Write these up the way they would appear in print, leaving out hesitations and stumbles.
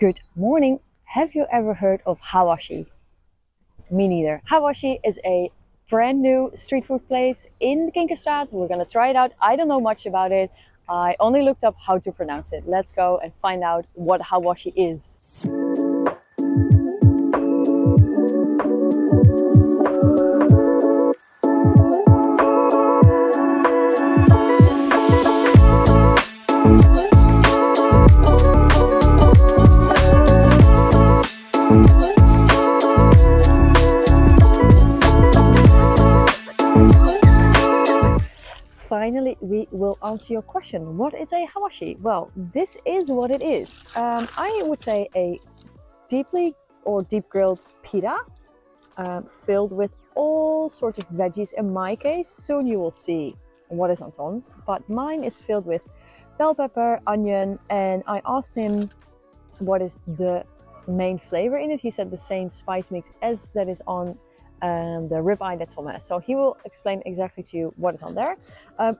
Good morning. Have you ever heard of Hawawashi? Me neither. Hawawashi is a brand new street food place in the Kinkerstraat. We're gonna try it out. I don't know much about it. I only looked up how to pronounce it. Let's go and find out what Hawawashi is. Finally, we will answer your question. What is a Hawawashi? Well, this is what it is. I would say a deep grilled pita filled with all sorts of veggies. In my case, soon you will see what is on Tom's, but mine is filled with bell pepper, onion, and I asked him what is the main flavor in it. He said the same spice mix as that is on the ribeye that Tom has. So he will explain exactly to you what is on there.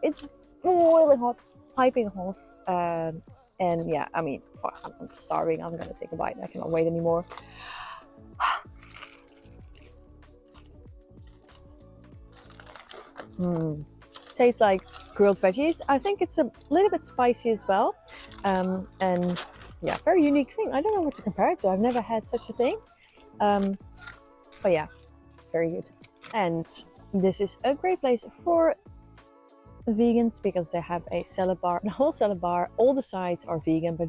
It's boiling hot, piping hot. And yeah, I mean, I'm starving. I'm gonna take a bite. I cannot wait anymore. Tastes like grilled veggies. I think it's a little bit spicy as well. And yeah, very unique thing. I don't know what to compare it to. I've never had such a thing. But yeah, very good. And this is a great place for vegans because they have a salad bar, the whole salad bar. All the sides are vegan, but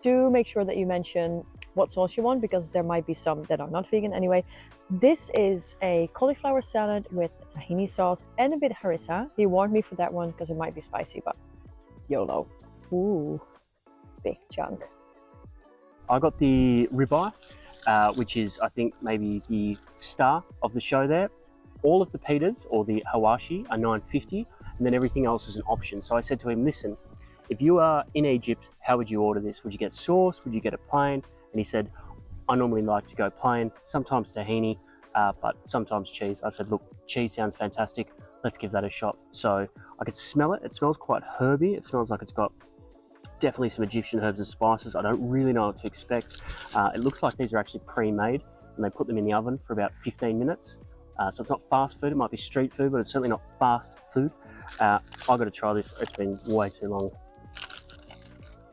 do make sure that you mention what sauce you want because there might be some that are not vegan. Anyway, this is a cauliflower salad with tahini sauce and a bit harissa. He warned me for that one because it might be spicy, but YOLO. Ooh, big chunk. I got the ribeye, which is, I think, maybe the star of the show there. All of the pitas, or the Hawawashi, are $9.50, and then everything else is an option. So I said to him, listen, if you are in Egypt, how would you order this? Would you get sauce? Would you get a plain? And he said, I normally like to go plain, sometimes tahini, but sometimes cheese. I said, look, cheese sounds fantastic. Let's give that a shot. So I could smell it. It smells quite herby. It smells like it's got definitely some Egyptian herbs and spices. I don't really know what to expect. It looks like these are actually pre-made and they put them in the oven for about 15 minutes. So it's not fast food, it might be street food, but it's certainly not fast food. I've got to try this, it's been way too long.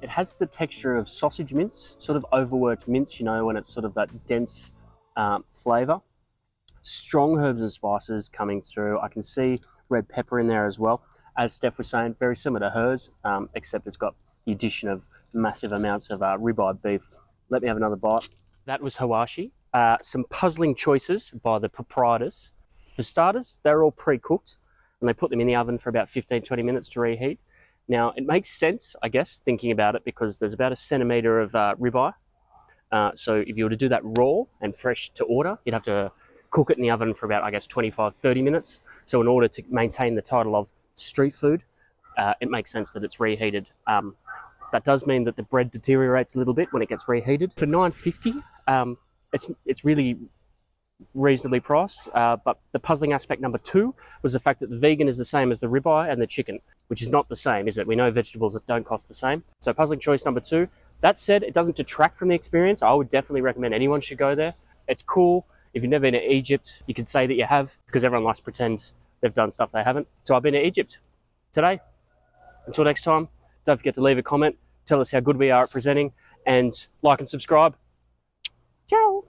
It has the texture of sausage mince, sort of overworked mince, you know, when it's sort of that dense flavour. Strong herbs and spices coming through. I can see red pepper in there as well. As Steph was saying, very similar to hers, except it's got the addition of massive amounts of ribeye beef. Let me have another bite. That was Hawawashi. Some puzzling choices by the proprietors. For starters, they're all pre-cooked and they put them in the oven for about 15-20 minutes to reheat. Now, it makes sense, I guess, thinking about it, because there's about a centimetre of ribeye. So if you were to do that raw and fresh to order, you'd have to cook it in the oven for about, I guess, 25-30 minutes. So in order to maintain the title of street food, it makes sense that it's reheated. That does mean that the bread deteriorates a little bit when it gets reheated. For $9.50, it's really reasonably priced, but the puzzling aspect number 2 was the fact that the vegan is the same as the ribeye and the chicken, which is not the same, is it? We know vegetables that don't cost the same. So puzzling choice number 2. That said, it doesn't detract from the experience. I would definitely recommend anyone should go there. It's cool. If you've never been to Egypt, you can say that you have, because everyone likes to pretend they've done stuff they haven't. So I've been to Egypt today. Until next time, don't forget to leave a comment, tell us how good we are at presenting, and like and subscribe.